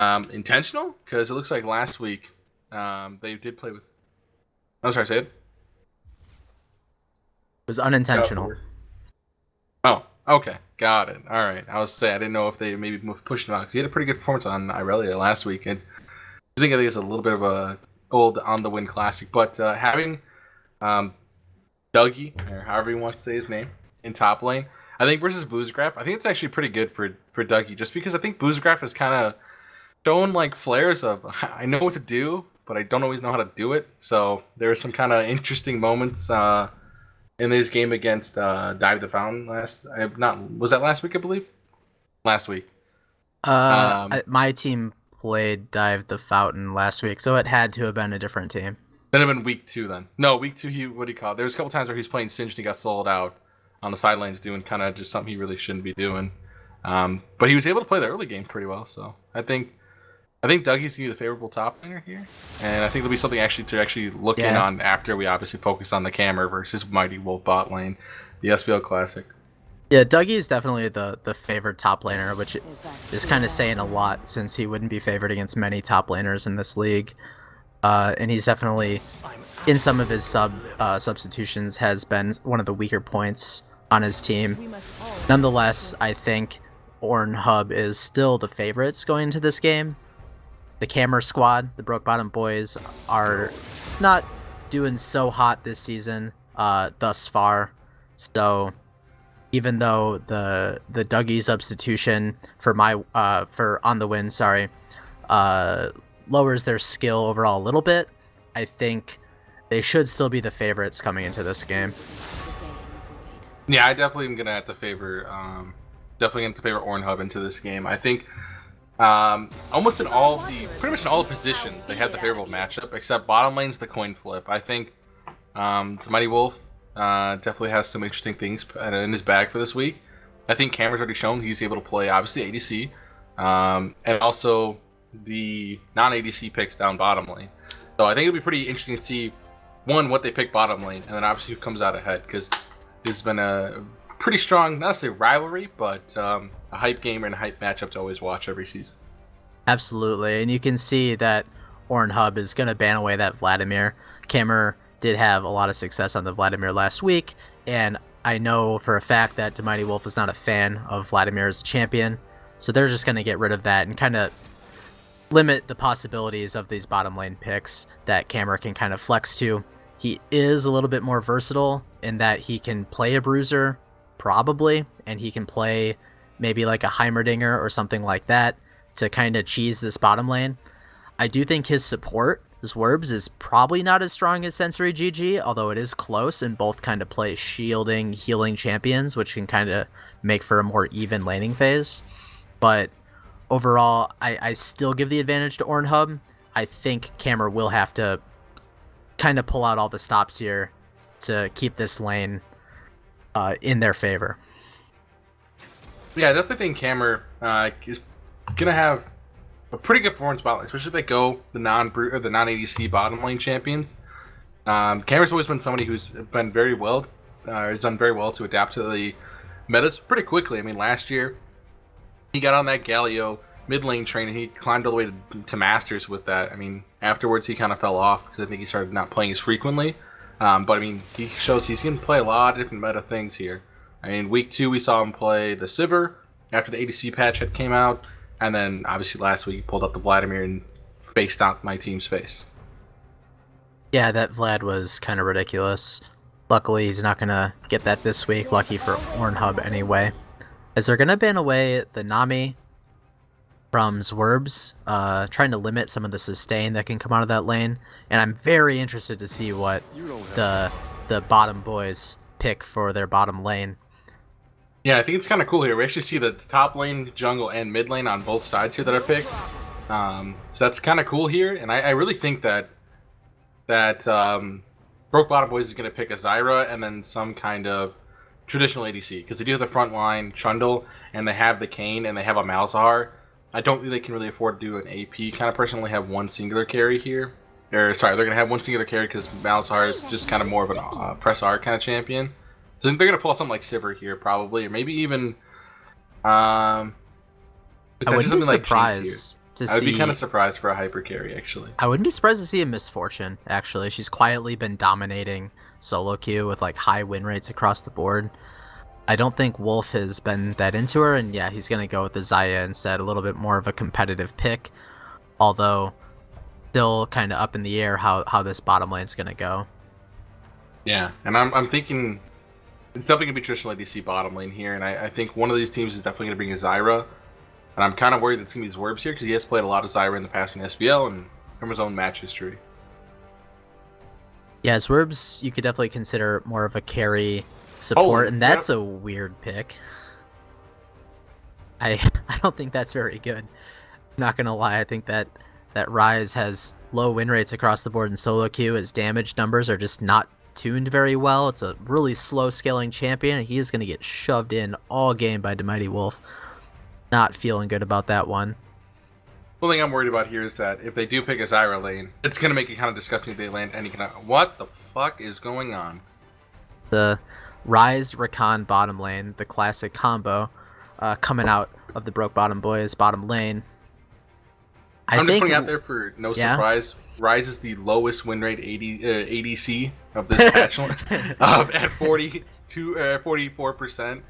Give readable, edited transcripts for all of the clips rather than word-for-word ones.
Intentional? Because it looks like last week they did play with. I'm sorry, say it. Was Cut out the unintentional. word. Oh, okay. Got it. All right. I was saying I didn't know if they maybe pushed him out because he had a pretty good performance on Irelia last week, and I think it's a little bit of a old on the win classic. But having um, Dougie, or however you want to say his name, in top lane, I think versus Boozgraph, I think it's actually pretty good for Dougie, just because I think Boozgraph is kind of showing like flares of I know what to do, but I don't always know how to do it. So there were some kind of interesting moments in this game against Dive the Fountain last. I have not was that last week? I believe last week. My team played Dive the Fountain last week, so it had to have been a different team. Then have been week two. Then no, week two. He what do you call it? There was a couple times where he was playing Singed and he got sold out on the sidelines, doing kind of just something he really shouldn't be doing. But he was able to play the early game pretty well. So I think Dougie's gonna be the favorable top laner here, and I think there'll be something actually to actually look in Yeah, on after we obviously focus on the Camera versus Mighty Wolf bot lane, the SPL Classic. yeah. Dougie is definitely the favored top laner, which is kind of saying a lot since he wouldn't be favored against many top laners in this league. And he's definitely in some of his substitutions has been one of the weaker points on his team. Nonetheless, I think Orn Hub is still the favorites going into this game. The Camera squad, the Broke Bottom boys, are not doing so hot this season thus far. So even though the Dougie substitution for on the win, sorry, uh, lowers their skill overall a little bit, I think they should still be the favorites coming into this game. Yeah, I definitely am gonna have to favor, definitely going to favor Orn Hub into this game. I think almost in pretty much in all the positions, they have the favorable matchup, except bottom lane's the coin flip. I think the Mighty Wolf definitely has some interesting things in his bag for this week. I think Cameron's already shown he's able to play, obviously, ADC, and also the non-ADC picks down bottom lane. So I think it'll be pretty interesting to see, one, what they pick bottom lane, and then obviously who comes out ahead, because it's been a pretty strong, not necessarily rivalry, but a hype game and a hype matchup to always watch every season. Absolutely, and you can see that Orn Hub is going to ban away that Vladimir. Kammer did have a lot of success on the Vladimir last week, and I know for a fact that Mighty Wolf is not a fan of Vladimir as a champion, so they're just going to get rid of that and kind of limit the possibilities of these bottom lane picks that Kammer can kind of flex to. He is a little bit more versatile in that he can play a bruiser, probably, and he can play maybe like a Heimerdinger or something like that to kind of cheese this bottom lane. I do think his support, Zwerbs, is probably not as strong as Sensory GG, although it is close and both kind of play shielding, healing champions, which can kind of make for a more even laning phase. But overall, I still give the advantage to Orn Hub. I think Camera will have to kind of pull out all the stops here to keep this lane in their favor. Yeah, I definitely think Cammer is gonna have a pretty good performance bottom lane, especially if they go the non ADC bottom lane champions. Cammer's always been somebody who's been very well, has done very well to adapt to the metas pretty quickly. I mean, last year he got on that Galio mid lane train and he climbed all the way to Masters with that. I mean, afterwards he kind of fell off because I think he started not playing as frequently. But I mean, he shows he's going to play a lot of different meta things here. I mean, week 2 we saw him play the Sivir after the ADC patch had came out, and then obviously last week he pulled up the Vladimir and face stomped my team's face. Yeah, that Vlad was kind of ridiculous. Luckily, he's not going to get that this week. Lucky for Orn Hub anyway. As they're going to ban away the Nami from Zwerbs, trying to limit some of the sustain that can come out of that lane. And I'm very interested to see what the bottom boys pick for their bottom lane. Yeah, I think it's kind of cool here. We actually see the top lane, jungle, and mid lane on both sides here that are picked. So that's kind of cool here, and I really think that Broke Bottom Boys is going to pick a Zyra and then some kind of traditional ADC, because they do have the front line Trundle, and they have the Kayn, and they have a Malzahar. I don't think they can really afford to do an AP kind of person, only have one singular carry here. Or, sorry, they're going to have one singular carry because Malzahar is just kind of more of an press R kind of champion. So I think they're going to pull out something like Sivir here, probably, or maybe even I wouldn't be something like Jinx here. surprised to I would be kind see. of surprised for a hyper carry, actually. I wouldn't be surprised to see a Misfortune. Actually, she's quietly been dominating solo queue with like high win rates across the board. I don't think Wolf has been that into her, and yeah, he's gonna go with the Xayah instead, a little bit more of a competitive pick. Although, still kind of up in the air how this bottom lane's gonna go. Yeah, and I'm thinking it's definitely gonna be traditional ADC bottom lane here, and I think one of these teams is definitely gonna bring a Zyra, and I'm kind of worried that it's gonna be Zwerves here because he has played a lot of Zyra in the past in SBL and from his own match history. Yeah, Zwerbs you could definitely consider more of a carry support, and that's yep. a weird pick. I don't think that's very good. I'm not gonna lie, I think that Ryze has low win rates across the board in solo queue. His damage numbers are just not tuned very well. It's a really slow scaling champion, and he is gonna get shoved in all game by Mighty Wolf. Not feeling good about that one. One thing I'm worried about here is that if they do pick a Zyra lane, it's gonna make it kind of disgusting if they land any kind of. What the fuck is going on? The Ryze Rakan bottom lane, the classic combo, coming out of the Broke Bottom Boys bottom lane. I'm just putting out there for no yeah? surprise. Ryze is the lowest win rate ADC of this patch at 44%.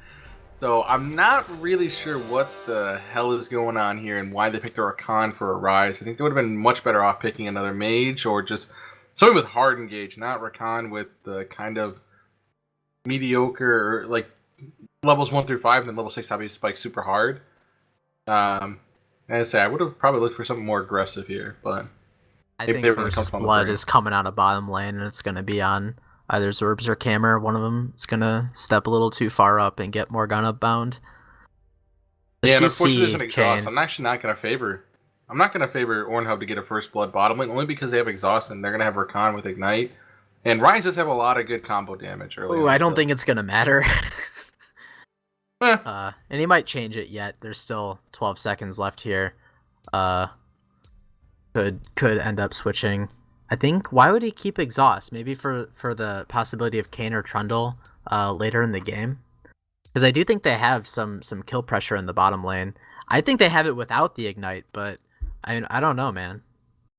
So I'm not really sure what the hell is going on here and why they picked a Rakan for a Ryze. I think they would have been much better off picking another mage or just something with hard engage, not Rakan with the kind of mediocre, like levels 1 through 5, and then level 6 obviously spikes super hard. As I say, I would have probably looked for something more aggressive here, but I think First Blood is coming out of bottom lane, and it's going to be on either Zerbs or Cammer. One of them is going to step a little too far up and get Morgana bound. Yeah, and unfortunately there's an exhaust. I'm actually not going to favor Ornhub to get a First Blood bottom lane, only because they have exhaust and they're going to have Rakan with Ignite. And Ryze does have a lot of good combo damage early. Ooh, I don't think it's going to matter. And he might change it yet. There's still 12 seconds left here. Could end up switching. I think, why would he keep exhaust? Maybe for the possibility of Kayn or Trundle later in the game. Because I do think they have some kill pressure in the bottom lane. I think they have it without the Ignite, but I don't know, man.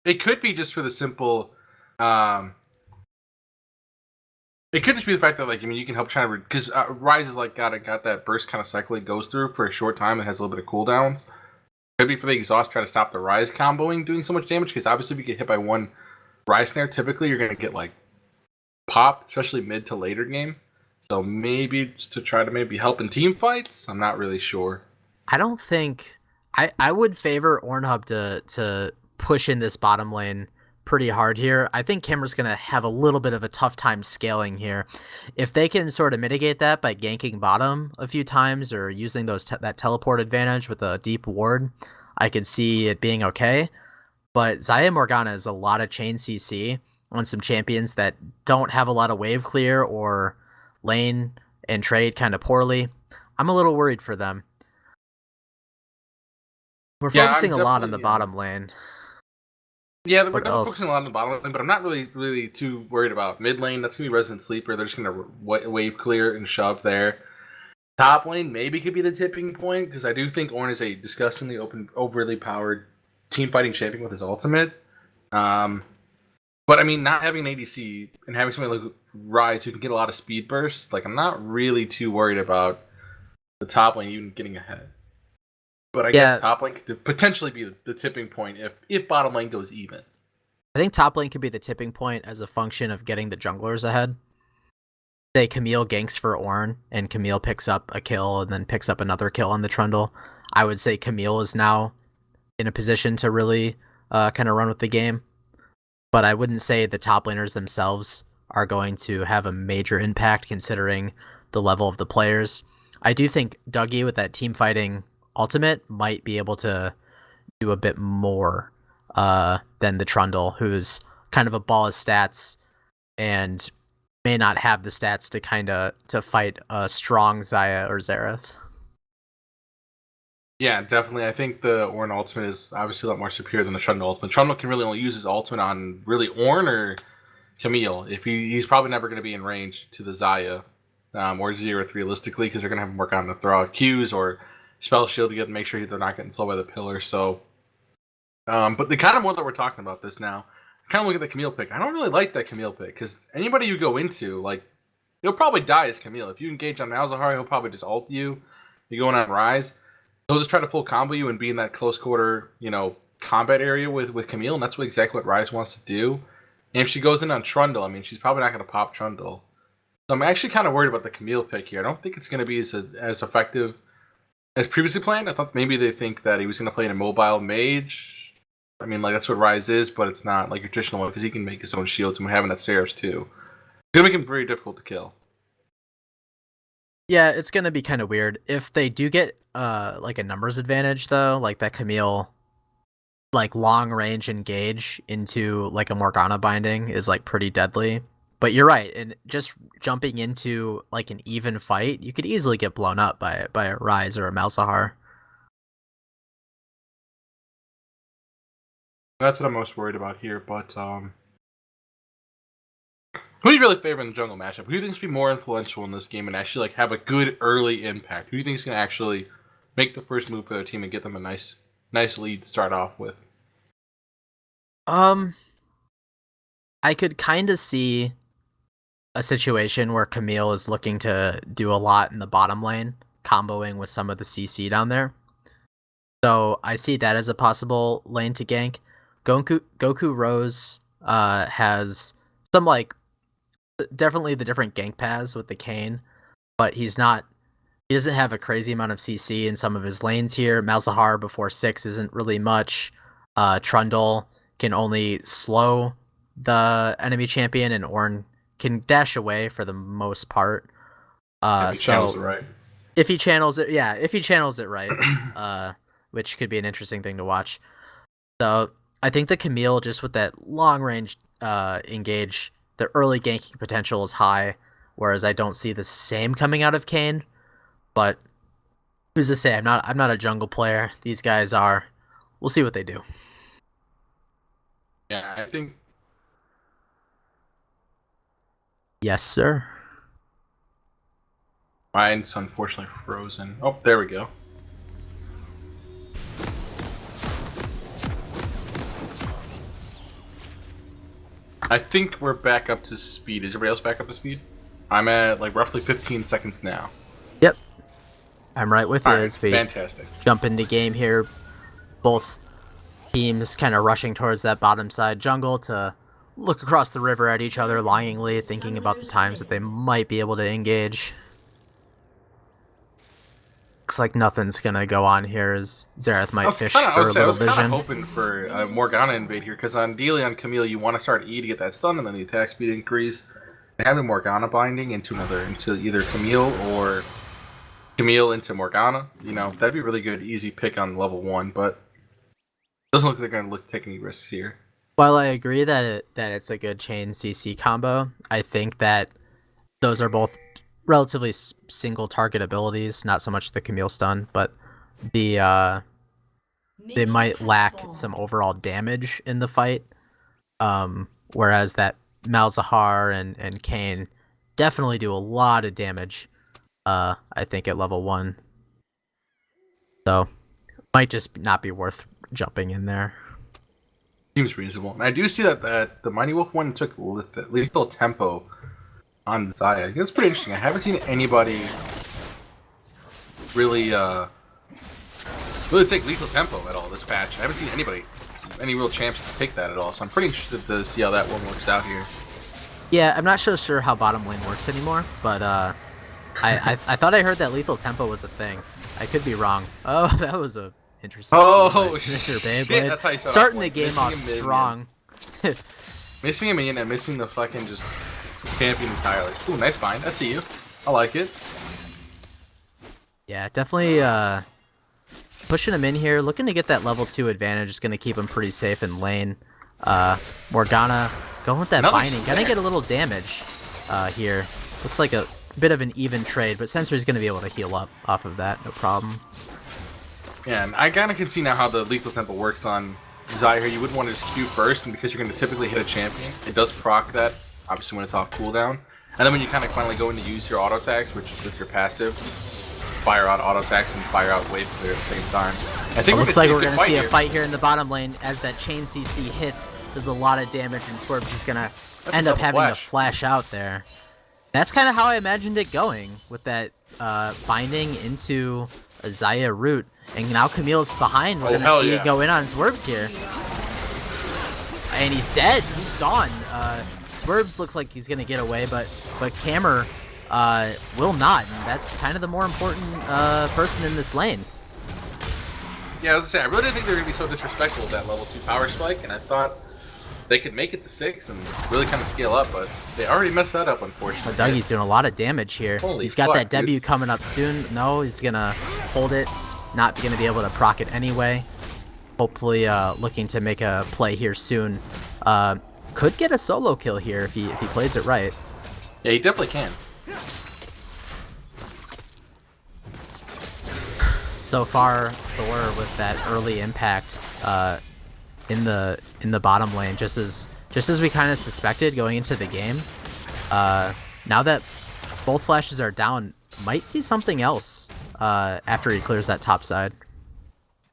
It could be just for the simple. It could just be the fact that, like, I mean, you can help try to, because Ryze is like got that burst kind of cycle it goes through for a short time and has a little bit of cooldowns. Could be for the exhaust, try to stop the Ryze comboing doing so much damage, because obviously if you get hit by one Ryze snare, typically you're going to get like popped, especially mid to later game. So maybe it's to try to maybe help in team fights. I'm not really sure. I don't think I would favor Ornhub to push in this bottom lane pretty hard here. I think Kimmer's going to have a little bit of a tough time scaling here. If they can sort of mitigate that by ganking bottom a few times or using that teleport advantage with a deep ward, I could see it being okay. But Xayah Morgana is a lot of chain CC on some champions that don't have a lot of wave clear or lane and trade kind of poorly. I'm a little worried for them. We're focusing a lot on the bottom lane. Yeah, we're focusing a lot on the bottom lane, but I'm not really too worried about mid lane. That's going to be Resident Sleeper. They're just going to wave clear and shove there. Top lane maybe could be the tipping point, because I do think Ornn is a disgustingly overly powered team fighting champion with his ultimate. But I mean, not having an ADC and having somebody like Ryze who can get a lot of speed bursts, like, I'm not really too worried about the top lane even getting ahead. But I guess top lane could potentially be the tipping point if bottom lane goes even. I think top lane could be the tipping point as a function of getting the junglers ahead. Say Camille ganks for Ornn, and Camille picks up a kill and then picks up another kill on the Trundle. I would say Camille is now in a position to really kind of run with the game. But I wouldn't say the top laners themselves are going to have a major impact considering the level of the players. I do think Dougie with that team fighting ultimate might be able to do a bit more than the Trundle, who's kind of a ball of stats and may not have the stats to fight a strong Xayah or Xerath. Yeah, definitely. I think the Ornn ultimate is obviously a lot more superior than the Trundle ultimate. Trundle can really only use his ultimate on really Ornn or Camille. If he's probably never going to be in range to the Xayah or Xerath realistically, because they're going to have him work on the throw out Qs or spell shield to make sure they're not getting slow by the pillar. So But the kind of more that we're talking about this now, kind of look at the Camille pick. I don't really like that Camille pick because anybody you go into, like, he'll probably die as Camille. If you engage on Malzahar, he'll probably just ult you. You're going on Rise. He'll just try to full combo you and be in that close quarter, combat area with Camille, and that's exactly what Rise wants to do. And if she goes in on Trundle, I mean, she's probably not going to pop Trundle. So I'm actually kind of worried about the Camille pick here. I don't think it's going to be as effective as previously planned. I thought maybe they think that he was going to play in a mobile mage. I mean, like, that's what Rise is, but it's not like your traditional one because he can make his own shields and we're having that Seraphs too. It's going to make him very difficult to kill. Yeah, it's gonna be kind of weird if they do get like a numbers advantage though, like that Camille like long range engage into like a Morgana binding is like pretty deadly. But you're right, and just jumping into like an even fight, you could easily get blown up by a Rise or a Malzahar. That's what I'm most worried about here, but who do you really favor in the jungle matchup? Who do you think is be more influential in this game and actually like have a good early impact? Who do you think is going to actually make the first move for their team and get them a nice lead to start off with? I could kind of see a situation where Camille is looking to do a lot in the bottom lane, comboing with some of the CC down there. So I see that as a possible lane to gank. Goku Rose has some like definitely the different gank paths with the Kayn, but he doesn't have a crazy amount of CC in some of his lanes here. Malzahar before 6 isn't really much. Trundle can only slow the enemy champion, and Ornn can dash away for the most part. If he channels it right. If he channels it right, which could be an interesting thing to watch. So I think the Camille, just with that long range engage, the early ganking potential is high, whereas I don't see the same coming out of Kayn. But who's to say? I'm not a jungle player. These guys are. We'll see what they do. Yeah, I think. Yes, sir. Mine's unfortunately frozen. Oh, there we go. I think we're back up to speed. Is everybody else back up to speed? I'm at like roughly 15 seconds now. Yep. I'm right with you as we fantastic. Jump into game here. Both teams kind of rushing towards that bottom side jungle to look across the river at each other longingly, thinking about the times that they might be able to engage. Looks like nothing's gonna go on here as Xerath might fish for a little vision. I was kind of hoping for a Morgana invade here, because ideally on Camille you want to start E to get that stun and then the attack speed increase. And having Morgana binding into either Camille or Camille into Morgana, that'd be a really good easy pick on level 1, but it doesn't look like they're going to take any risks here. While I agree that it's a good chain CC combo, I think that those are both relatively single target abilities, not so much the Camille stun, but they might lack some overall damage in the fight. Whereas that Malzahar and Kayn definitely do a lot of damage, I think, at level 1. So, might just not be worth jumping in there. Seems reasonable. And I do see that the Mighty Wolf one took lethal tempo on Xayah. I think it's pretty interesting. I haven't seen anybody really take lethal tempo at all this patch. I haven't seen any real champs to pick that at all. So I'm pretty interested to see how that one works out here. Yeah, I'm not so sure how bottom lane works anymore, but I thought I heard that lethal tempo was a thing. I could be wrong. Oh, that was a interesting. Oh, Mr. shit! Beyblade. That's how you starting the game off strong. Missing a minion and missing the fucking just champion entirely. Ooh, nice bind. I see you. I like it. Yeah, definitely pushing him in here, looking to get that level 2 advantage is going to keep him pretty safe in lane. Morgana going with that binding, gonna get a little damage here. Looks like a bit of an even trade, but Sensor's going to be able to heal up off of that, no problem. Yeah, and I kind of can see now how the lethal tempo works on Xayah here. You wouldn't want to just Q first, and because you're going to typically hit a champion, it does proc that, obviously when it's off cooldown. And then when you kind of finally go in to use your auto attacks, which is with your passive, fire out auto attacks and fire out wave clear at the same time. I think It looks like we're going gonna to see a fight here in the bottom lane as that chain CC hits. There's a lot of damage, and Swerve's just gonna end up having to flash out there. That's kind of how I imagined it going, with that binding into a Xayah root. And now Camille's behind. We're gonna see it go in on Swerves here. And he's dead. He's gone. Swerves looks like he's gonna get away, but Cammer will not. And that's kind of the more important person in this lane. Yeah, I was gonna say, I really didn't think they were gonna be so disrespectful with that level 2 power spike, and I thought they could make it to 6 and really kind of scale up, but they already messed that up, unfortunately. Well, Dougie's doing a lot of damage here. He's got that W coming up soon. No, he's gonna hold it. Not gonna be able to proc it anyway. Hopefully, looking to make a play here soon. Could get a solo kill here if he plays it right. Yeah, he definitely can. So far, Thor with that early impact in the bottom lane, just as we kind of suspected going into the game. Now that both flashes are down, might see something else after he clears that top side.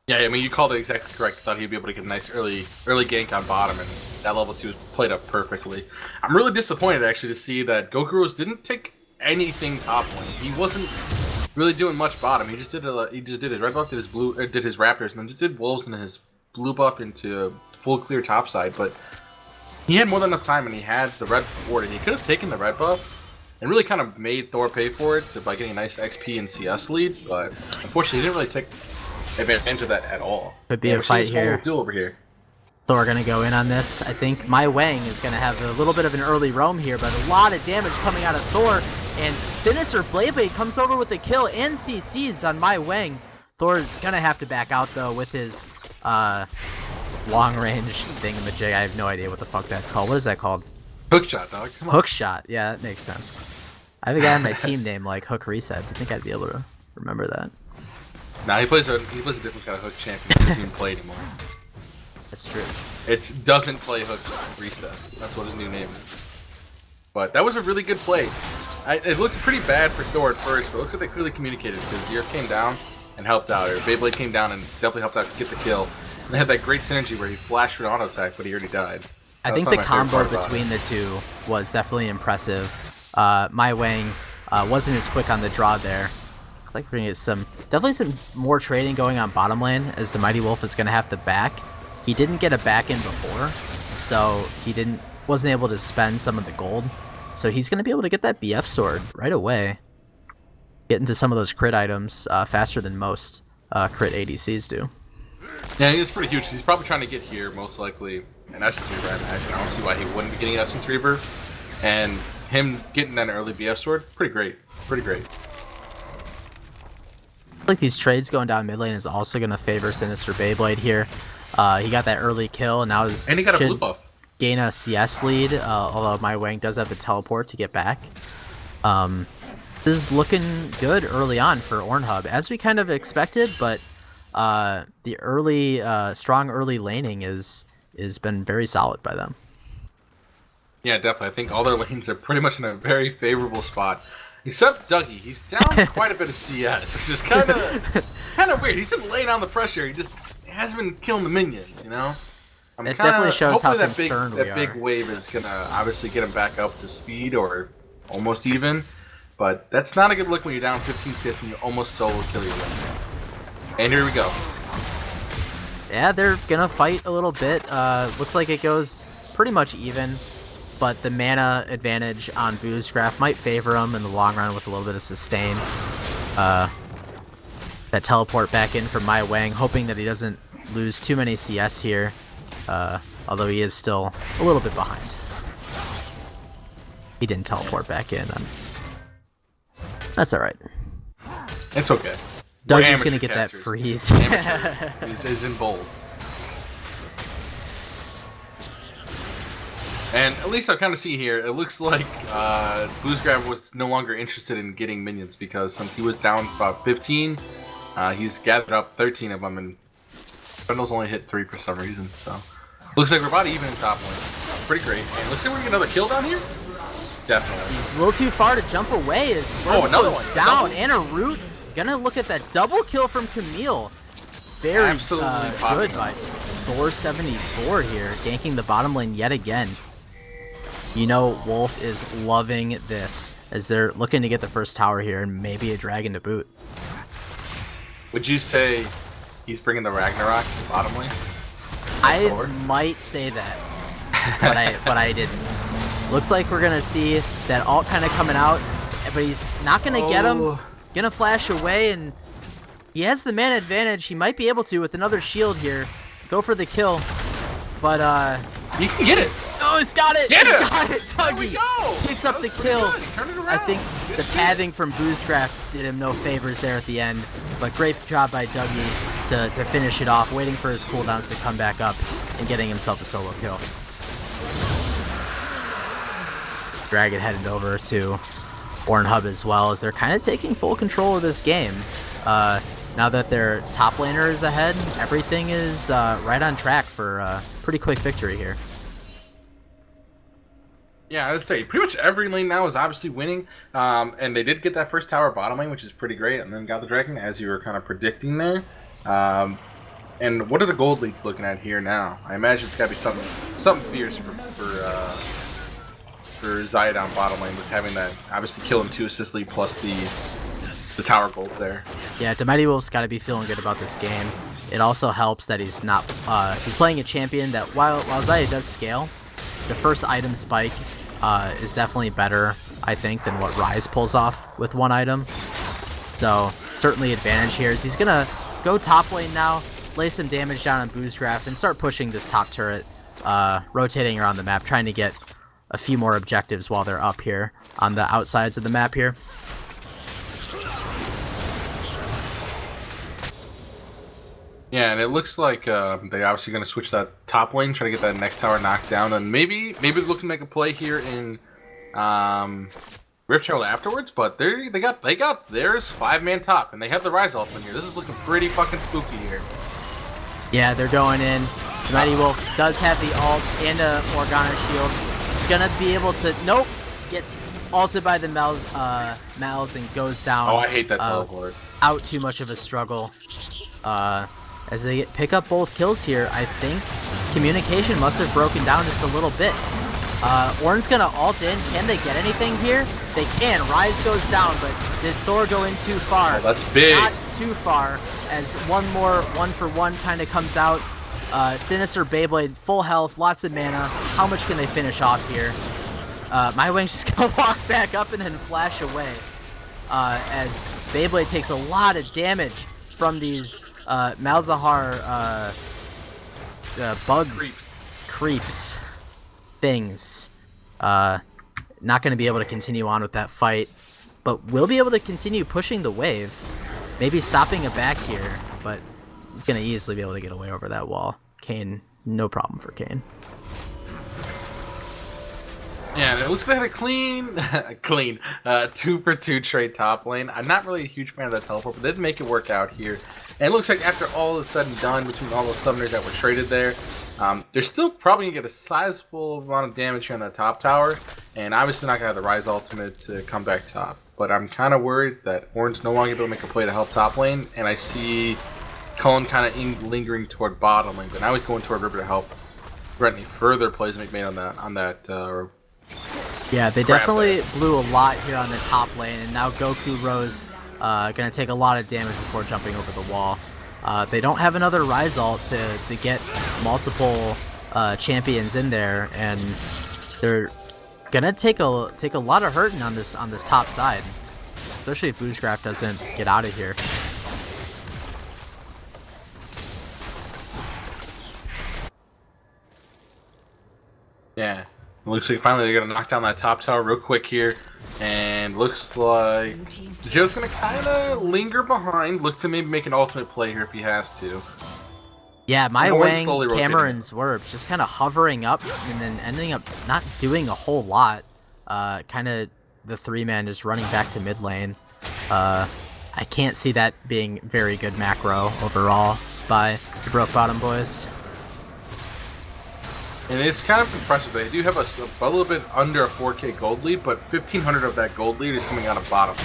Yeah, I mean, you called it exactly correct. I thought he'd be able to get a nice early gank on bottom, and that level 2 was played up perfectly. I'm really disappointed, actually, to see that Gokuros didn't take anything top lane. He wasn't really doing much bottom. He just did his red buff, did his raptors, and then just did wolves and his blue buff into full clear top side. But he had more than enough time, and he had the red ward, and he could have taken the red buff and really kind of made Thor pay for it by getting a nice XP and CS lead. But unfortunately, he didn't really take advantage of that at all. Could be a fight here. Duel over here. Thor gonna go in on this. I think My Wang is gonna have a little bit of an early roam here, but a lot of damage coming out of Thor. And Sinister Blade comes over with the kill and CCs on My Wang. Thor's gonna have to back out though with his long range thingamajig. I have no idea what the fuck that's called. What is that called? Hook shot, dog. Come on. Hook shot. Yeah, that makes sense. I have a guy on my team named like Hook Resets. I think I'd be able to remember that. Nah, he plays a different kind of hook champion. He doesn't even play anymore. That's true. It doesn't play hook reset. That's what his new name is. But that was a really good play. It looked pretty bad for Thor at first, but it looks like they clearly communicated because Zero came down and helped out, or Beyblade came down and definitely helped out to get the kill. And they had that great synergy where he flashed for an auto attack, but he already died. I think the combo between the two was definitely impressive. My Wang wasn't as quick on the draw there. I think we're gonna get definitely some more trading going on bottom lane, as the Mighty Wolf is gonna have to back. He didn't get a back in before, so he wasn't able to spend some of the gold. So he's gonna be able to get that BF sword right away. Get into some of those crit items faster than most crit ADCs do. Yeah, it's pretty huge. He's probably trying to get here, most likely, an Essence Reaver, I imagine. I don't see why he wouldn't be getting an Essence Reaver. And him getting that early BF sword, pretty great. Pretty great. Like these trades going down mid lane is also going to favor Sinister Beyblade here. He got that early kill, and now he got a blue buff. Gain a CS lead, although My Wang does have the teleport to get back. This is looking good early on for Ornhub, as we kind of expected, but the early, strong early laning has been very solid by them. Yeah, definitely. I think all their lanes are pretty much in a very favorable spot. Except Dougie, he's down quite a bit of CS, which is kind of weird. He's been laying on the pressure. He hasn't been killing the minions, you know. It definitely shows how concerned we are. That big wave is gonna obviously get him back up to speed or almost even, but that's not a good look when you're down 15 CS and you almost solo kill your lane. And here we go. Yeah, they're gonna fight a little bit. Looks like it goes pretty much even. But the mana advantage on Boozcraft might favor him in the long run with a little bit of sustain. That teleport back in from My Wang, hoping that he doesn't lose too many CS here. Although he is still a little bit behind. He didn't teleport back in. That's alright. It's okay. Dougie's gonna get that freeze. He's in bold. And at least I kind of see here, it looks like Boozgrab was no longer interested in getting minions because since he was down about 15, he's gathered up 13 of them, and bundles only hit 3 for some reason. So looks like we're about even in top lane. Pretty great. And looks like we're gonna get another kill down here. Definitely. He's a little too far to jump away as Swerves another goes one. down, and a root gonna look at that double kill from Camille. Very Absolutely good by Thor74 here, ganking the bottom lane yet again. You know Wolf is loving this as they're looking to get the first tower here and maybe a dragon to boot. Would you say he's bringing the Ragnarok to the bottom lane? I might say that, but I didn't. Looks like we're gonna see that ult kind of coming out, but he's not gonna get him. Gonna flash away, and he has the man advantage. He might be able to with another shield here. Go for the kill, but you can get it. Oh, he's got it! Get he's it! got it! Dougie picks up the kill. I think the pathing from Boozcraft did him no favors there at the end, but great job by Dougie to finish it off, waiting for his cooldowns to come back up and getting himself a solo kill. Dragon headed over to Orn Hub as well, as they're kind of taking full control of this game. Now that their top laner is ahead, everything is right on track for a pretty quick victory here. Yeah, I would say pretty much every lane now is obviously winning, and they did get that first tower bottom lane, which is pretty great, and then got the dragon, as you were kind of predicting there. And what are the gold leads looking at here now? I imagine it's got to be something fierce for Zayed on bottom lane, with having that obviously killing 2 assist lead plus the tower gold there. Yeah, Mighty Wolf's got to be feeling good about this game. It also helps that he's not he's playing a champion that while Zayed does scale, the first item spike is definitely better, I think, than what Ryze pulls off with one item. So certainly advantage here is he's gonna go top lane now, lay some damage down on Boozcraft, and start pushing this top turret, rotating around the map, trying to get a few more objectives while they're up here on the outsides of the map here. Yeah, and it looks like they obviously going to switch that top lane, try to get that next tower knocked down, and maybe looking to make a play here in Rift Herald afterwards. But they got there's 5-man top, and they have the Ryze ult in here. This is looking pretty fucking spooky here. Yeah, they're going in. The Mighty Wolf does have the ult and a Morgana shield. He's gonna be able to gets ulted by the Mal's and goes down. Oh, I hate that teleport. Out too much of a struggle. As they pick up both kills here, I think communication must have broken down just a little bit. Ornn's gonna ult in. Can they get anything here? They can. Ryze goes down, but did Thor go in too far? Oh, that's big. Not too far, as one more 1-for-1 kind of comes out. Sinister Beyblade, full health, lots of mana. How much can they finish off here? My Wing's just gonna walk back up and then flash away. As Beyblade takes a lot of damage from these Malzahar bugs, creeps, things. Not going to be able to continue on with that fight, but will be able to continue pushing the wave. Maybe stopping it back here, but he's going to easily be able to get away over that wall. Kayn, no problem for Kayn. Yeah, and it looks like they had a clean 2-for-2 trade top lane. I'm not really a huge fan of that teleport, but they did make it work out here. And it looks like after all is said and done, between all those summoners that were traded there, they're still probably going to get a sizable amount of damage here on the top tower. And obviously not going to have the Ryze ultimate to come back top. But I'm kind of worried that Ornn's no longer able to make a play to help top lane. And I see Cullen kind of lingering toward bottom lane. But now he's going toward River to help prevent any further plays made on that yeah, they definitely blew a lot here on the top lane, and now Goku Rose gonna take a lot of damage before jumping over the wall. They don't have another Ryze ult to get multiple champions in there, and they're gonna take a lot of hurting on this top side, especially if Boozcraft doesn't get out of here. Yeah. It looks like finally they're going to knock down that top tower real quick here. And looks like Zero's going to kind of linger behind. Look to maybe make an ultimate play here if he has to. Yeah, my Wang, Cameron's Zwerp just kind of hovering up and then ending up not doing a whole lot. Kind of the 3-man just running back to mid lane. I can't see that being very good macro overall by the Broke Bottom boys. And it's kind of impressive. They do have a little bit under a 4K gold lead, but 1,500 of that gold lead is coming out of bottom.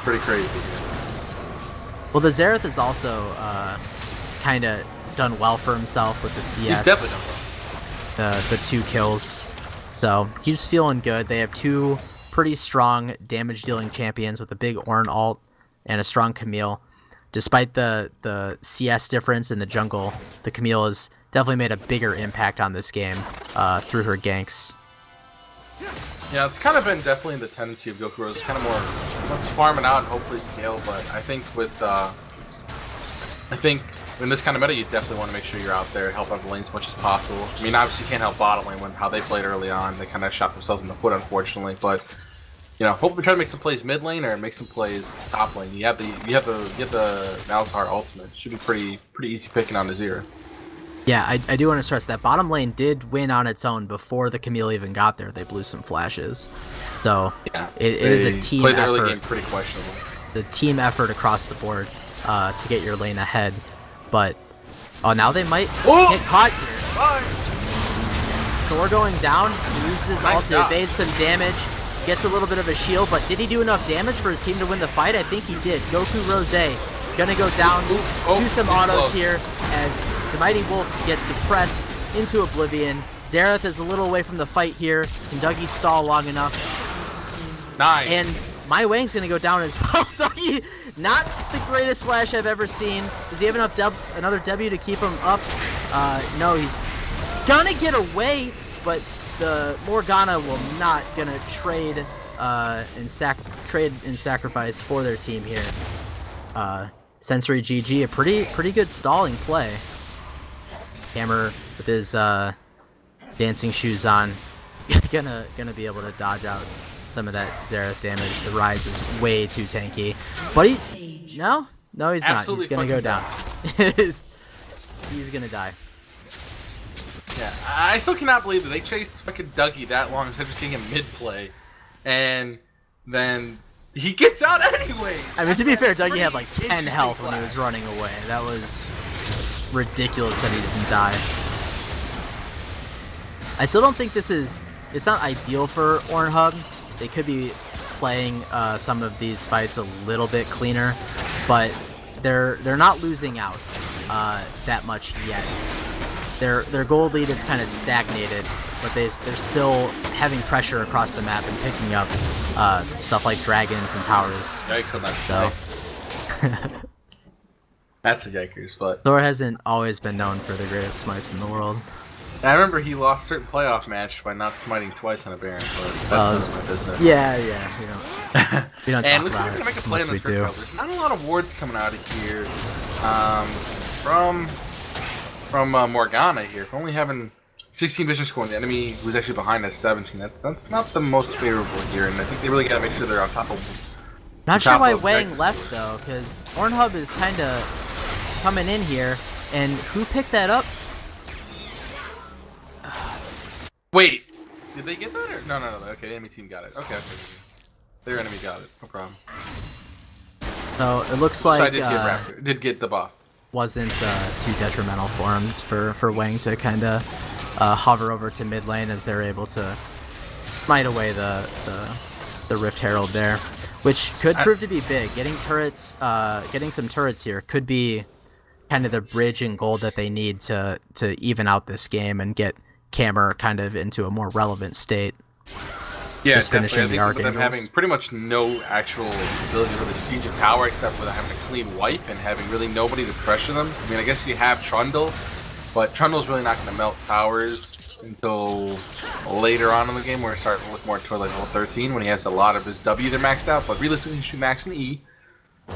pretty crazy. Well, the Xerath is also kind of done well for himself with the CS. He's definitely done well. The 2 kills. So he's feeling good. They have 2 pretty strong damage-dealing champions with a big Ornn ult and a strong Camille. Despite the CS difference in the jungle, the Camille has definitely made a bigger impact on this game through her ganks. Yeah, it's kind of been definitely the tendency of Goku Rose. Kind of more, let's farm it out and hopefully scale. But I think in this kind of meta, you definitely want to make sure you're out there, help out the lane as much as possible. I mean, obviously you can't help bottom lane when how they played early on. They kind of shot themselves in the foot, unfortunately. But you know, hopefully try to make some plays mid lane or make some plays top lane. You have the Malzahar ultimate. Should be pretty easy picking on the Zero. Yeah, I do want to stress that bottom lane did win on its own before the Camille even got there. They blew some flashes. So yeah, it is a team played the effort. early game pretty questionable. The team effort across the board to get your lane ahead. But, oh, now they might get caught here. Bye. Thor going down, he uses his ult to evade some damage, gets a little bit of a shield, but did he do enough damage for his team to win the fight? I think he did. Goku Rose gonna go down to some autos here as the Mighty Wolf gets suppressed into oblivion. Xerath is a little away from the fight here. Can Dougie stall long enough? Nice. And Mai Wang's gonna go down as well. Dougie, not the greatest flash I've ever seen. Does he have another W to keep him up? No, he's gonna get away, but the Morgana will not gonna trade and sacrifice for their team here. Sensory GG, a pretty good stalling play. Hammer with his dancing shoes on, gonna be able to dodge out some of that Xerath damage. The Rise is way too tanky, but no, he's not. He's gonna go down. He's gonna die. Yeah, I still cannot believe that they chased fucking Dougie that long instead of just getting him mid-play. And then he gets out anyway! I mean, to be fair, Dougie had like 10 health when he was running away. That was ridiculous that he didn't die. I still don't think it's not ideal for Ornn. They could be playing some of these fights a little bit cleaner, but they're not losing out that much yet. Their gold lead is kind of stagnated, but they're still having pressure across the map and picking up stuff like dragons and towers. Yikes on that. So that's a yikers, but Thor hasn't always been known for the greatest smites in the world. I remember he lost a certain playoff match by not smiting twice on a Baron, but that's not my business. Yeah, we don't and talk looks like about we're gonna make a it play unless on we this do. first. There's not a lot of wards coming out of here from Morgana here. For only having 16 vision score, and the enemy who's actually behind us 17. That's not the most favorable here, and I think they really gotta make sure they're on top of. Not sure why Wang left though, because Ornn is kind of coming in here, and who picked that up? Wait, did they get that or no? Okay, the enemy team got it. Okay. Their enemy got it. No problem. So it looks like did get the buff. Wasn't too detrimental for him for Wang to kind of hover over to mid lane as they're able to smite away the Rift Herald there, which could prove to be big. Getting some turrets here could be kind of the bridge and gold that they need to even out this game and get Cammer kind of into a more relevant state. Yeah, just finishing the with them having pretty much no actual ability to really siege a tower except for having a clean wipe and having really nobody to pressure them. I mean, I guess you have Trundle, but Trundle's really not going to melt towers until later on in the game. We're starting to look more toward like level 13 when he has a lot of his W they're maxed out, but realistically he should max an E.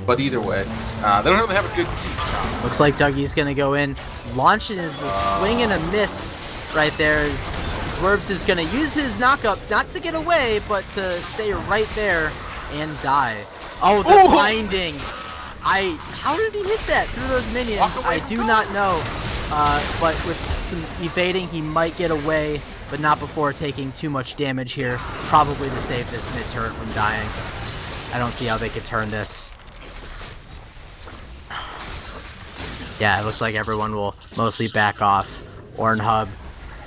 But either way, they don't really have a good siege tower. Looks like Dougie's going to go in, launches a swing and a miss right there. Swerves is going to use his knockup, not to get away, but to stay right there and die. Oh, the blinding. How did he hit that through those minions? I do not know. But with some evading, he might get away, but not before taking too much damage here. Probably to save this mid turret from dying. I don't see how they could turn this. Yeah, it looks like everyone will mostly back off. Ornn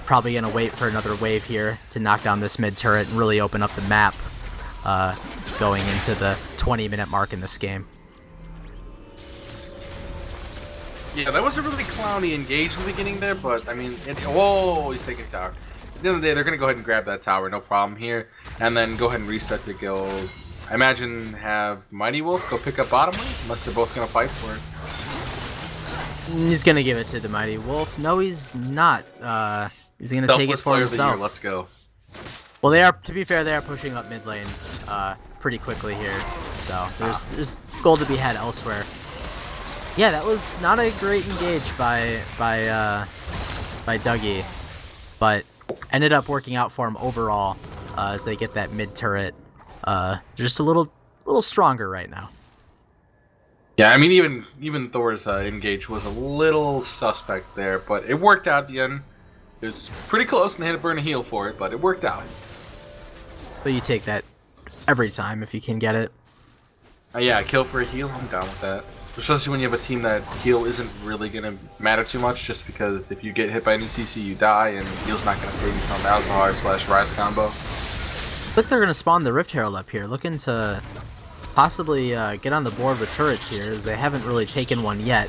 probably going to wait for another wave here to knock down this mid turret and really open up the map. going into the 20-minute mark in this game. Yeah, that was a really clowny engage in the beginning there, but I mean, whoa, he's taking tower. At the end of the day, they're going to go ahead and grab that tower, no problem here, and then go ahead and reset the guild. I imagine have Mighty Wolf go pick up bottom lane, unless they're both going to fight for it. He's going to give it to the Mighty Wolf. No, he's not. He's going to take it for himself. Let's go. Well, they are, to be fair, they are pushing up mid lane pretty quickly here, so there's gold to be had elsewhere. Yeah, that was not a great engage by Dougie, but ended up working out for him overall as they get that mid turret just a little stronger right now. Yeah, I mean even Thor's engage was a little suspect there, but it worked out at the end. It was pretty close, and they had to burn a heal for it, but it worked out. But you take that every time if you can get it. Yeah, kill for a heal, I'm down with that. Especially when you have a team that heal isn't really going to matter too much, just because if you get hit by an ECC, you die, and heal's not going to save you from Malzahar/Rise combo. Look, they're going to spawn the Rift Herald up here, looking to possibly get on the board with turrets here, as they haven't really taken one yet.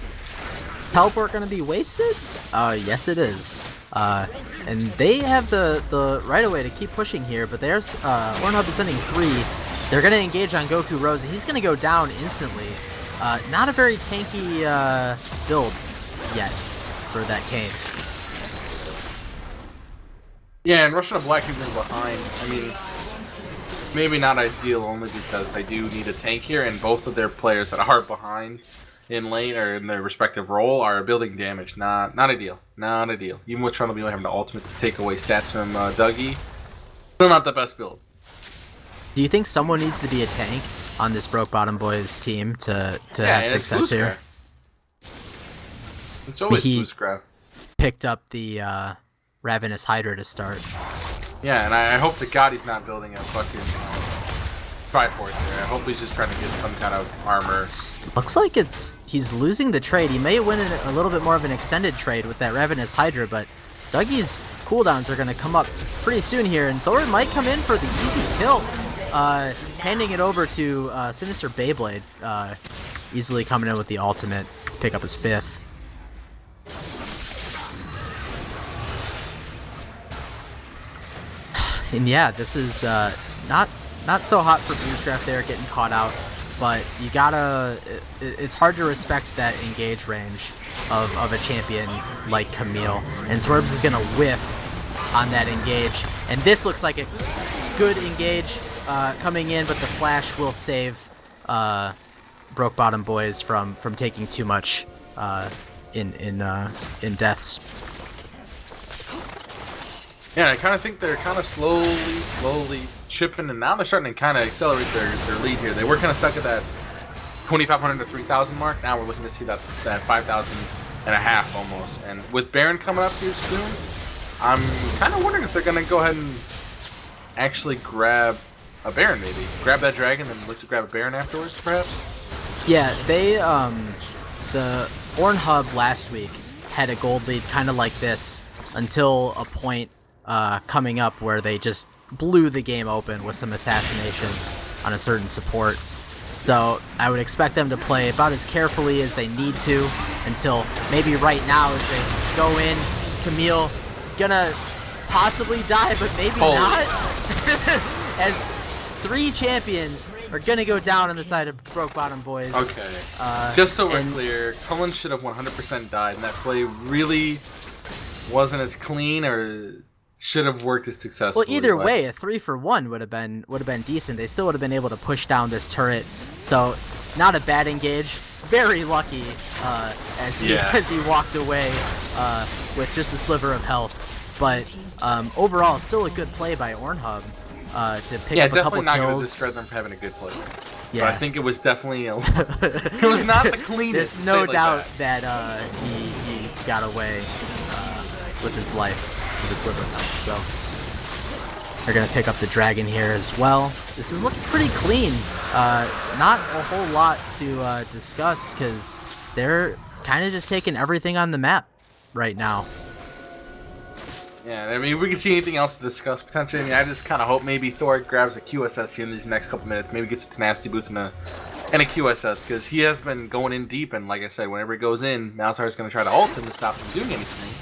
Teleport going to be wasted? Yes it is. And they have the right of way to keep pushing here, but there's Ornhub is sending 3. They're going to engage on Goku Rose, and he's going to go down instantly. Not a very tanky build yet for that Kane. Yeah, and rushing a Black Kingdom behind, I mean, maybe not ideal only because they do need a tank here, and both of their players that are behind in lane or in their respective role are building damage. Not ideal. Not ideal. Even with Trundle having the ultimate to take away stats from Dougie, still not the best build. Do you think someone needs to be a tank on this Broke Bottom Boys team to have success here? It's always Bluescraft. Picked up the Ravenous Hydra to start. Yeah, and I hope to God he's not building a fucking Triforce here. I hope he's just trying to get some kind of armor. Looks like he's losing the trade. He may win a little bit more of an extended trade with that Ravenous Hydra, but Dougie's cooldowns are going to come up pretty soon here, and Thor might come in for the easy kill. Handing it over to Sinister Beyblade, easily coming in with the ultimate, pick up his 5th. And yeah, this is not so hot for Bluescraft there, getting caught out, but you gotta, it's hard to respect that engage range of a champion like Camille, and Swerves is gonna whiff on that engage, and this looks like a good engage coming in, but the flash will save Broke Bottom Boys from taking too much in deaths. Yeah, I kind of think they're kind of slowly chipping, and now they're starting to kind of accelerate their lead here. They were kind of stuck at that 2,500 to 3,000 mark. Now we're looking to see that 5,000 and a half almost. And with Baron coming up here soon, I'm kind of wondering if they're going to go ahead and actually grab a Baron, maybe. Grab that dragon and look to grab a Baron afterwards, perhaps? Yeah, they, the Orn Hub last week had a gold lead kind of like this until a point coming up where they just blew the game open with some assassinations on a certain support. So I would expect them to play about as carefully as they need to until maybe right now as they go in. Camille gonna possibly die, but maybe not. As 3 champions are gonna go down on the side of Broke Bottom Boys. Okay. Just so we're clear, Cullen should have 100% died, and that play really wasn't as clean, or should have worked as successfully. Well, either way, a 3-for-1 would have been decent. They still would have been able to push down this turret. So, not a bad engage. Very lucky as he walked away with just a sliver of health. But overall, still a good play by Ornhub to pick up a couple kills. Yeah, definitely not going to discredit them for having a good play. Yeah. But I think it was definitely it was not the cleanest. There's no doubt that he got away with his life with a sliver of health. So they're going to pick up the dragon here as well. This is looking pretty clean. Not a whole lot to discuss because they're kind of just taking everything on the map right now. Yeah, I mean, we can see anything else to discuss potentially. I mean, I just kind of hope maybe Thor grabs a QSS here in these next couple minutes. Maybe gets a tenacity boots and a QSS because he has been going in deep. And like I said, whenever he goes in, Malzar's going to try to ult him to stop him doing anything.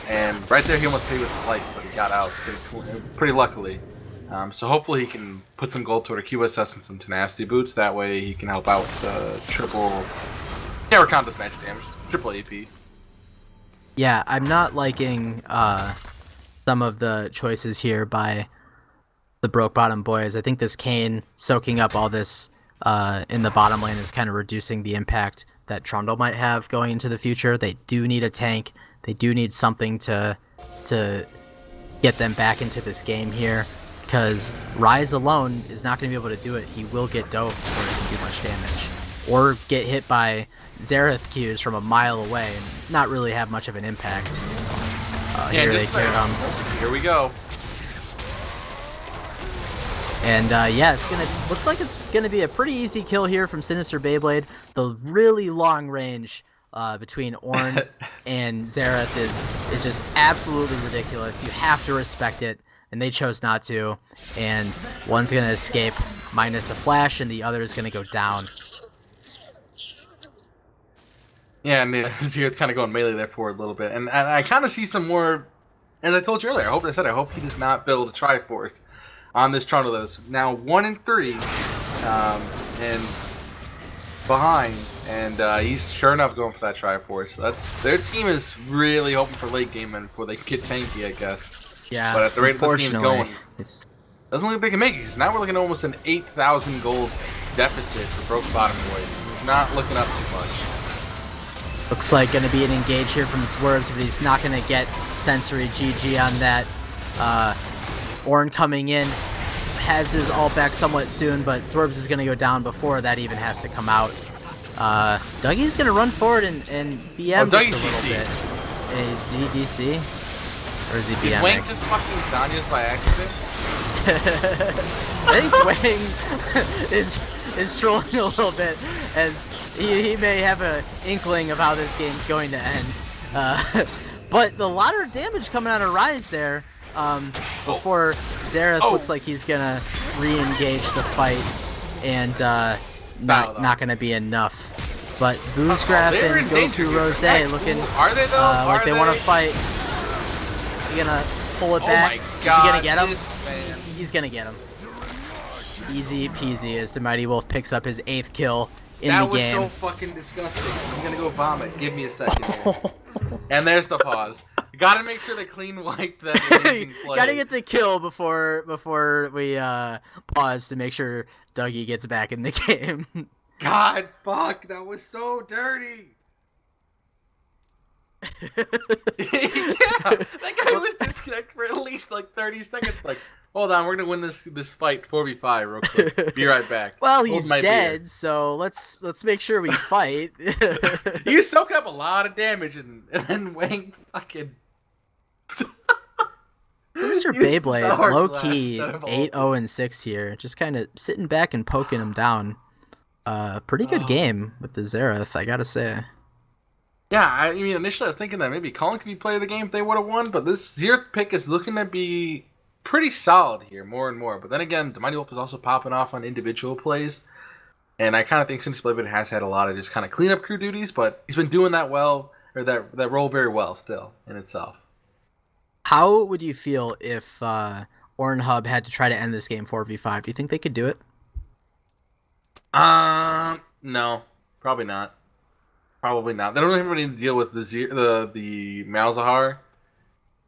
And right there, he almost paid with his life, but he got out pretty luckily. So hopefully he can put some gold toward a QSS and some tenacity boots. That way he can help out with the triple. Yeah, recount this magic damage, triple AP. Yeah, I'm not liking some of the choices here by the Broke Bottom boys. I think this Kayn soaking up all this in the bottom lane is kind of reducing the impact that Trundle might have going into the future. They do need a tank. They do need something to get them back into this game here, because Ryze alone is not going to be able to do it. He will get doped before he can do much damage, or get hit by Xerath Qs from a mile away and not really have much of an impact. Here comes. Here we go. And yeah, looks like it's gonna be a pretty easy kill here from Sinister Beyblade. The really long range between Ornn and Xerath is just absolutely ridiculous. You have to respect it, and they chose not to. And one's gonna escape minus a flash, and the other is gonna go down. Yeah, and Xerath kind of going melee there for a little bit, and I kind of see some more. As I told you earlier, I hope he does not build a Triforce on this Trundle that is now 1-3 and behind, and he's sure enough going for that Triforce. So their team is really hoping for late game and before they can get tanky, I guess. Yeah, but at the rate this game's going, it doesn't look like they can make it. Because now we're looking at almost an 8,000 gold deficit for Broke Bottom boys. This is not looking up too much. Looks like going to be an engage here from Swerves, but he's not going to get Sensory GG on that. Ornn coming in, has his ult back somewhat soon, but Swerves is going to go down before that even has to come out. Dougie's going to run forward and BM just a little bit. Yeah, he's DDC? Or is he BM? Did Wang just fucking Zanya's by accident? I think Wang is trolling a little bit, as he may have an inkling of how this game's going to end. But a lot of damage coming out of Ryze there. Before Xerath looks like he's gonna re-engage the fight, and not gonna be enough. But Boozgraph and Goku Rose looking like they want to fight. He's gonna pull it back. Is he gonna get him? He's gonna get him. Easy peasy as the Mighty Wolf picks up his 8th kill in the game. That was so fucking disgusting. I'm gonna go vomit. Give me a second here. And there's the pause. You gotta make sure they clean wipe that amazing play. Gotta get the kill before we pause to make sure Dougie gets back in the game. God, fuck, that was so dirty. Yeah, that guy was disconnected for at least like 30 seconds. Like, hold on, we're gonna win this fight 4v5 real quick. Be right back. Well, he's dead, so let's make sure we fight. You soaked up a lot of damage, and then Wang fucking. Mr. Beyblade, low key, 8-0-6 here, just kind of sitting back and poking him down. Pretty good game with the Xerath, I gotta say. Yeah, I mean, initially I was thinking that maybe Colin could be player of the game if they would have won, but this Xerath pick is looking to be pretty solid here, more and more. But then again, the Mighty Wolf is also popping off on individual plays, and I kind of think Sinister Beyblade has had a lot of just kind of cleanup crew duties, but he's been doing that well, or that role very well still in itself. How would you feel if Ornn Hub had to try to end this game 4v5? Do you think they could do it? No, probably not. Probably not. They don't even need to deal with the Malzahar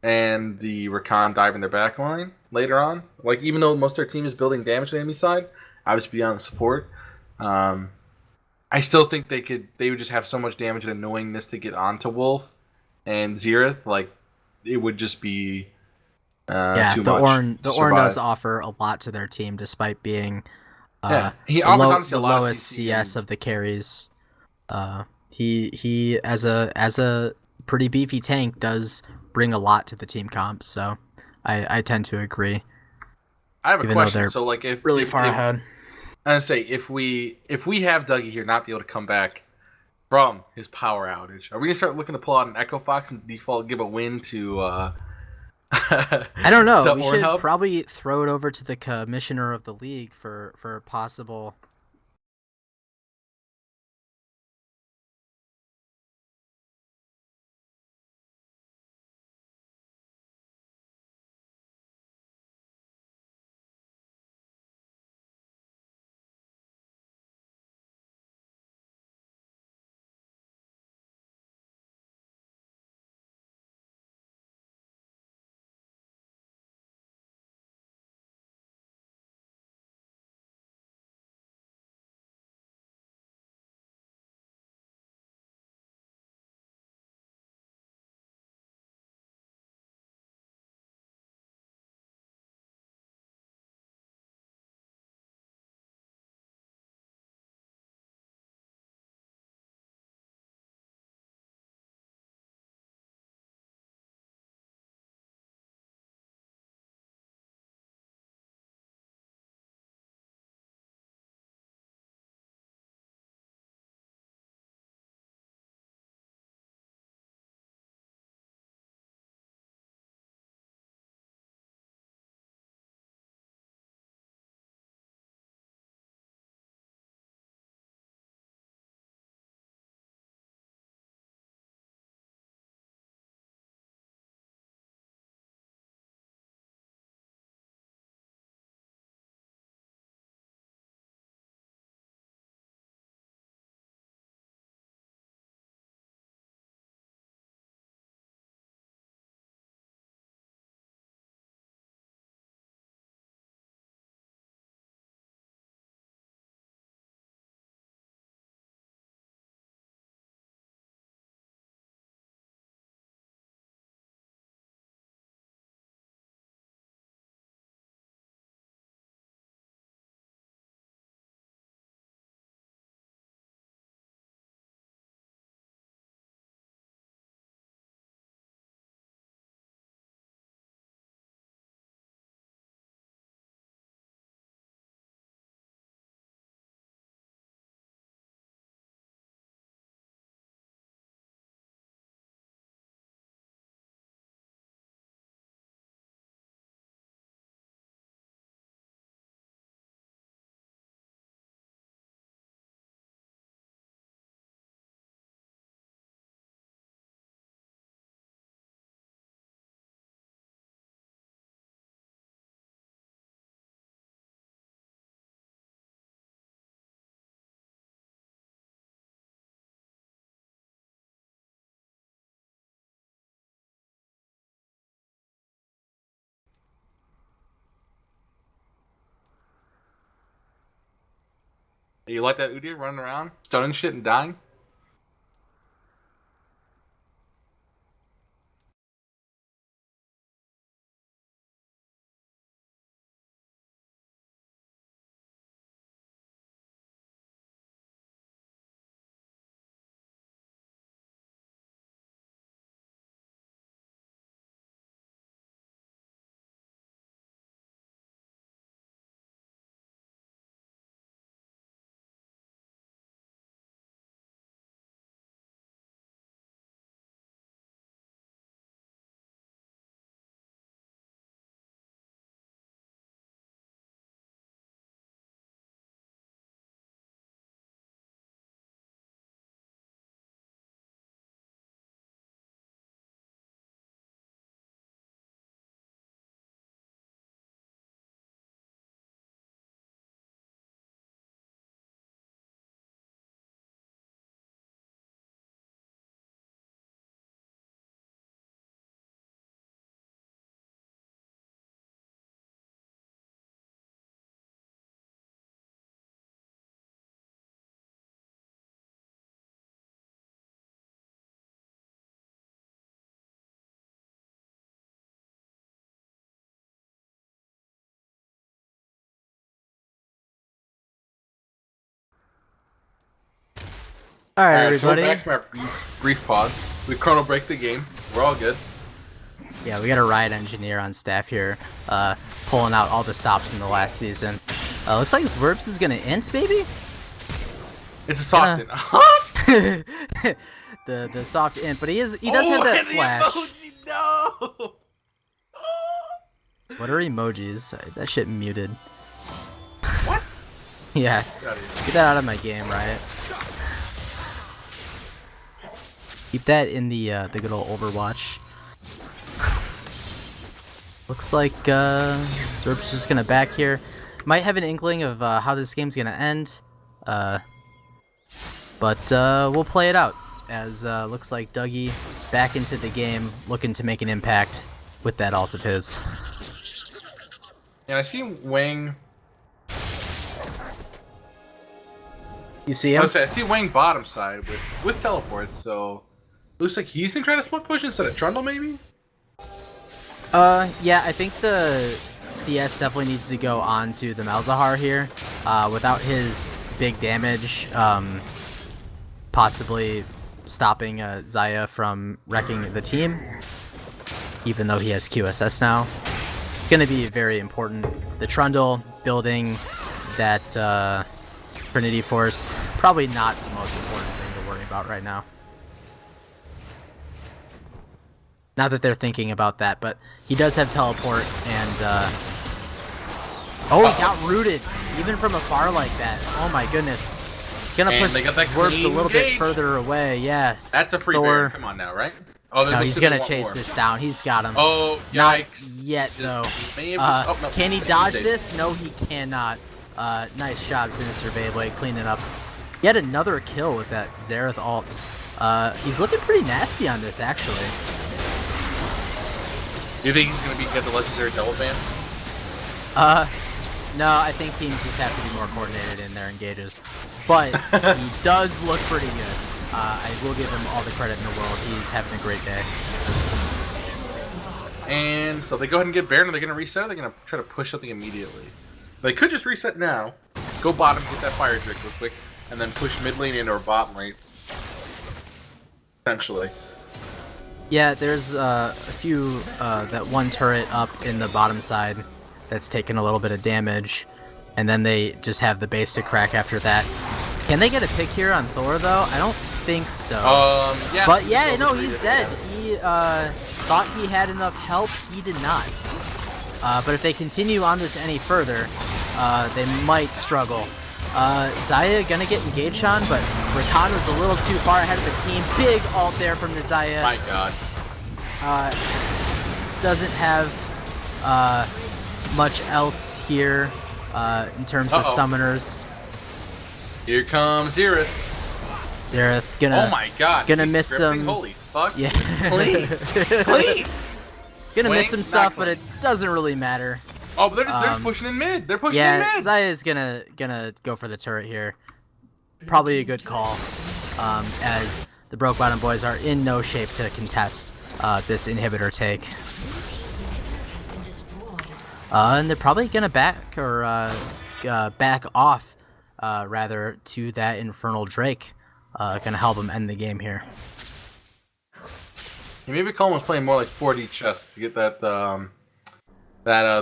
and the Rakan diving their back line later on. Like, even though most of their team is building damage to the enemy side, obviously beyond support, I still think they would just have so much damage and annoyingness to get onto Wolf and Xerath. Like, it would just be too much. The Ornn does offer a lot to their team, despite being he offers the lowest CS of the carries. He as a pretty beefy tank does bring a lot to the team comp, so I tend to agree. I have a question. So, like, if really far ahead, I say if we have Dougie here not be able to come back from his power outage, are we gonna start looking to pull out an Echo Fox and default give a win to I don't know. So We should Ornhub. probably throw it over to the commissioner of the league for possible. You like that Udyr running around, stunning shit and dying? All right, All right, so we're everybody. back from our brief pause. We chrono break the game. We're all good. Yeah, we got a riot engineer on staff here, pulling out all the stops in the last season. Looks like Zwerps is gonna int, baby. It's a soft the soft int, but he does have that and flash. The emoji, no. What are emojis? That shit muted. What? Yeah. Get out of here. Get that out of my game, Riot. Keep that in the good old Overwatch. Looks like Zerp's just gonna back here. Might have an inkling of how this game's gonna end, but we'll play it out. As looks like Dougie back into the game, looking to make an impact with that ult of his. And I see Wang. You see him? I see Wang bottom side with teleport, so looks like he's gonna try to split push instead of Trundle, maybe. Yeah, I think the CS definitely needs to go on to the Malzahar here. Without his big damage, possibly stopping Xayah from wrecking the team, even though he has QSS now. It's going to be very important. The Trundle building that Trinity Force, probably not the most important thing to worry about right now. Not that they're thinking about that, but he does have teleport, and oh, he got rooted, even from afar like that. Oh my goodness. Gonna push Werps a little bit further away, yeah. That's a free bear. Come on now, right? Oh, no, he's gonna chase this down. He's got him. Oh, yikes. Not yet, though. Can he dodge this? No, he cannot. Nice job, Sinister Beyblade, cleaning up. Yet another kill with that Xerath ult. He's looking pretty nasty on this, actually. Do you think he's gonna get the legendary double ban? No, I think teams just have to be more coordinated in their engages. But he does look pretty good. I will give him all the credit in the world. He's having a great day. And so they go ahead and get Baron, or they're gonna reset, or they're gonna try to push something immediately. They could just reset now, go bottom, get that fire drake real quick, and then push mid lane into or bottom lane. Essentially. Yeah, there's a few, that one turret up in the bottom side that's taken a little bit of damage, and then they just have the base to crack after that. Can they get a pick here on Thor, though? I don't think so. Yeah. But yeah, no, he's dead. He thought he had enough help. He did not. But if they continue on this any further, they might struggle. Xayah gonna get engaged on, but Rakan was a little too far ahead of the team. Big ult there from the Xayah. My god. Doesn't have much else here in terms of summoners. Here comes Xerath. Xerath gonna. Oh my god. Gonna miss some. Holy fuck. Yeah. Please. Please. Gonna miss some stuff, but it doesn't really matter. Oh, but they're just pushing in mid. They're pushing in mid. Yeah, Xayah's gonna go for the turret here. Probably a good call, as the Broke Bottom boys are in no shape to contest this inhibitor take. And they're probably gonna back off, rather, to that Infernal Drake. Gonna help them end the game here. Maybe Coleman was playing more like 4D chess to get that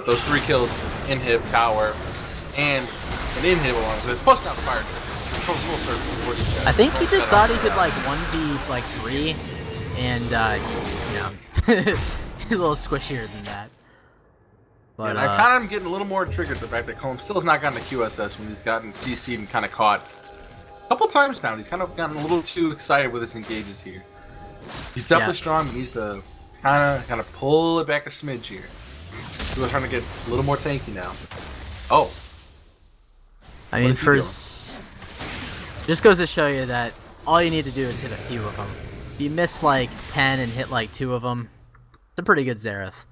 those 3 kills, inhib, tower, and an inhib along with it. Plus not fire. I think he just thought he could like 1v like 3, and he's a little squishier than that. But I kind of am getting a little more triggered the fact that Coleman still has not gotten the QSS when he's gotten CC'd and kind of caught a couple times now. He's kind of gotten a little too excited with his engages here. He's definitely strong. He needs to kind of pull it back a smidge here. We're trying to get a little more tanky now. Oh. I mean, just goes to show you that all you need to do is hit a few of them. If you miss like 10 and hit like 2 of them, it's a pretty good Xerath.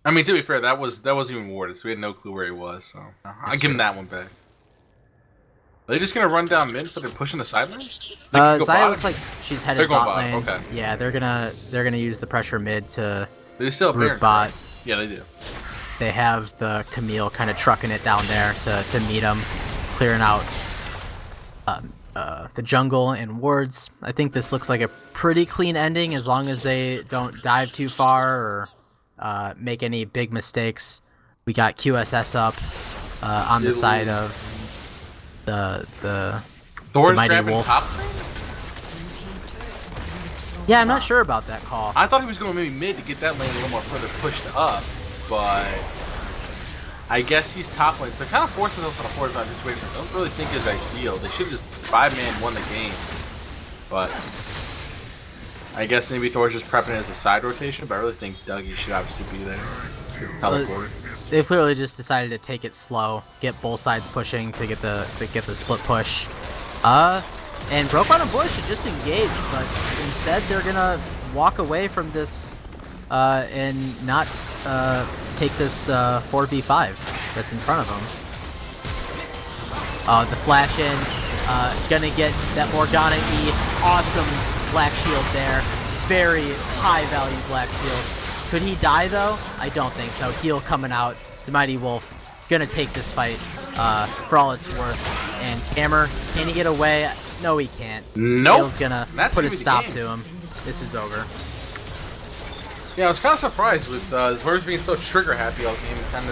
I mean, to be fair, that wasn't even warded, so we had no clue where he was. So I give him that one back. Are they just gonna run down mid instead of pushing the sideline? Xayah looks like she's headed bot lane. Okay. Yeah, they're gonna use the pressure mid to they still root bot. Right? Yeah, they do. They have the Camille kind of trucking it down there to meet them, clearing out the jungle and wards. I think this looks like a pretty clean ending as long as they don't dive too far or make any big mistakes. We got QSS up on the side of the Mighty Wolf. Yeah, I'm not sure about that call. I thought he was going maybe mid to get that lane a little more further pushed up. but I guess he's top lane. So they're kind of forcing themselves on a 4-5 situation. I don't really think is ideal. They should have just 5-man won the game. But I guess maybe Thor's just prepping it as a side rotation, but I really think Dougie should obviously be there. Teleport. They clearly just decided to take it slow, get both sides pushing to get the split push. And Broke on a Bush should just engage, but instead they're gonna walk away from this and not take this 4v5 that's in front of them. The flash in, gonna get that Morgana E. Awesome black shield there. Very high value black shield. Could he die though? I don't think so. Heal coming out. Mighty Wolf gonna take this fight for all it's worth. And Cammer, can he get away? No, he can't. Nope. Heal's gonna put a stop to him. This is over. Yeah, I was kind of surprised with Zwerz being so trigger happy all game. Kind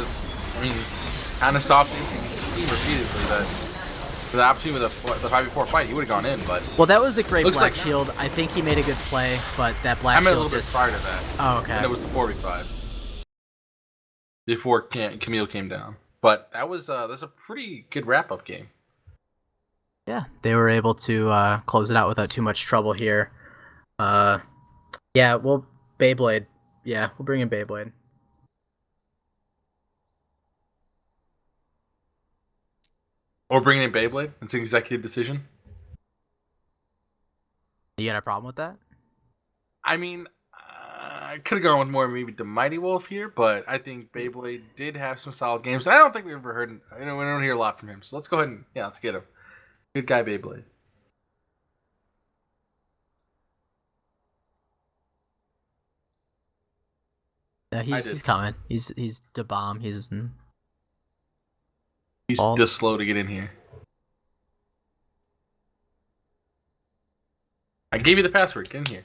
of softening the team repeatedly that for the opportunity with the 5v4 fight, he would have gone in, but well, that was a great black like, shield. I think he made a good play, but that black shield a little bit prior to that. Oh, okay. And it was the 4v5 before Camille came down. But that was that's a pretty good wrap-up game. Yeah, they were able to close it out without too much trouble here. Yeah, well, Beyblade. Yeah, we'll bring in Beyblade. Or bringing in Beyblade. It's an executive decision. You got a problem with that? I mean, I could have gone with more maybe the Mighty Wolf here, but I think Beyblade did have some solid games. I don't think we've ever heard. We don't hear a lot from him. So let's go ahead and let's get him. Good guy, Beyblade. Yeah, he's coming. He's the bomb. He's just slow to get in here. I gave you the password. Get in here.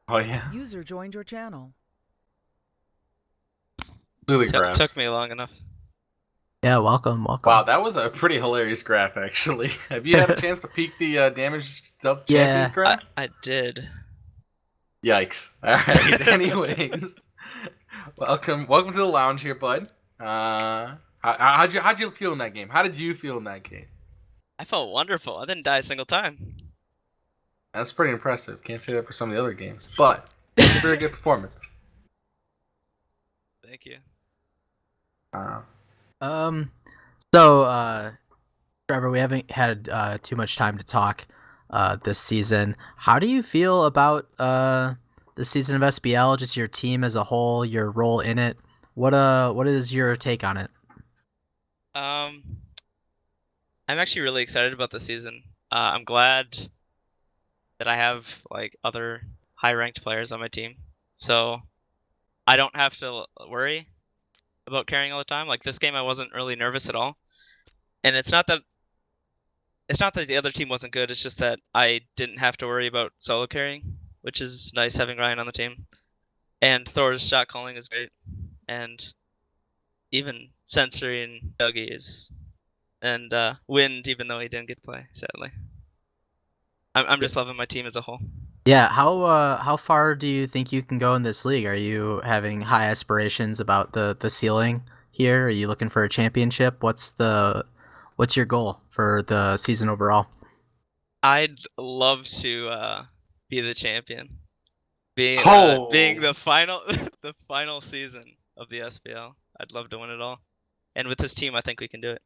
Oh yeah. User joined your channel. Took me long enough. Yeah, welcome. Wow, that was a pretty hilarious graph, actually. Have you had a chance to peek the damage champions graph? I did. Yikes. Alright, anyways. Welcome to the lounge here, bud. How'd you feel in that game? How did you feel in that game? I felt wonderful. I didn't die a single time. That's pretty impressive. Can't say that for some of the other games. But it's a very good performance. Thank you. So, Trevor, we haven't had too much time to talk this season. How do you feel about the season of SBL? Just your team as a whole, your role in it. What is your take on it? I'm actually really excited about the season. I'm glad that I have like other high-ranked players on my team, so I don't have to worry about carrying all the time. Like this game, I wasn't really nervous at all, and it's not that the other team wasn't good. It's just that I didn't have to worry about solo carrying, which is nice having Ryan on the team. And Thor's shot calling is great, and even Sensory and Dougie is, and Wind, even though he didn't get to play, sadly. I'm just loving my team as a whole. Yeah, how far do you think you can go in this league? Are you having high aspirations about the ceiling here? Are you looking for a championship? What's your goal for the season overall? I'd love to be the champion, being the final season of the SPL. I'd love to win it all, and with this team, I think we can do it.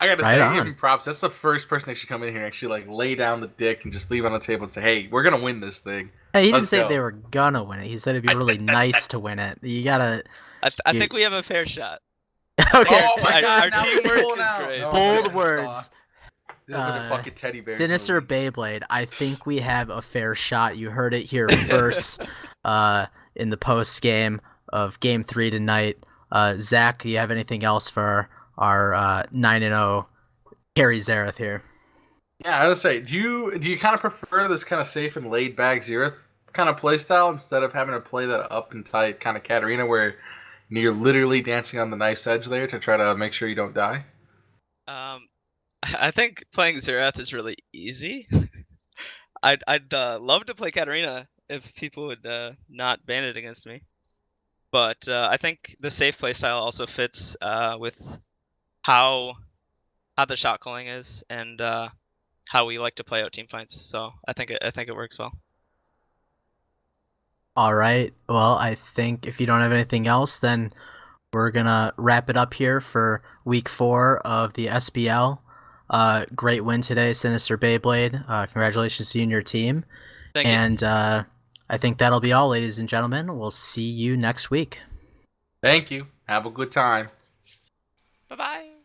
I gotta say, I give him props. That's the first person that should come in here and actually like lay down the dick and just leave it on the table and say, "Hey, we're gonna win this thing." Hey, he didn't say they were gonna win it. He said it'd be really nice to win it. You gotta. I think we have a fair shot. Okay. Oh my God, our teamwork is great. Bold words. Fucking teddy bear. Sinister Beyblade. I think we have a fair shot. You heard it here first. In the post game of Game 3 tonight. Zach, do you have anything else for our 9-0 Harry Zareth here? Yeah, I would say, do you kind of prefer this kind of safe and laid back Zareth kind of play style instead of having to play that up and tight kind of Katarina where you're literally dancing on the knife's edge there to try to make sure you don't die? I think playing Xerath is really easy. I'd love to play Katarina if people would not ban it against me. But I think the safe playstyle also fits with how the shot calling is and how we like to play out team fights. So I think it works well. All right. Well, I think if you don't have anything else, then we're gonna wrap it up here for week 4 of the SBL. Great win today, Sinister Beyblade. Congratulations to you and your team. Thank you. And I think that'll be all, ladies and gentlemen. We'll see you next week. Thank you. Have a good time. Bye bye.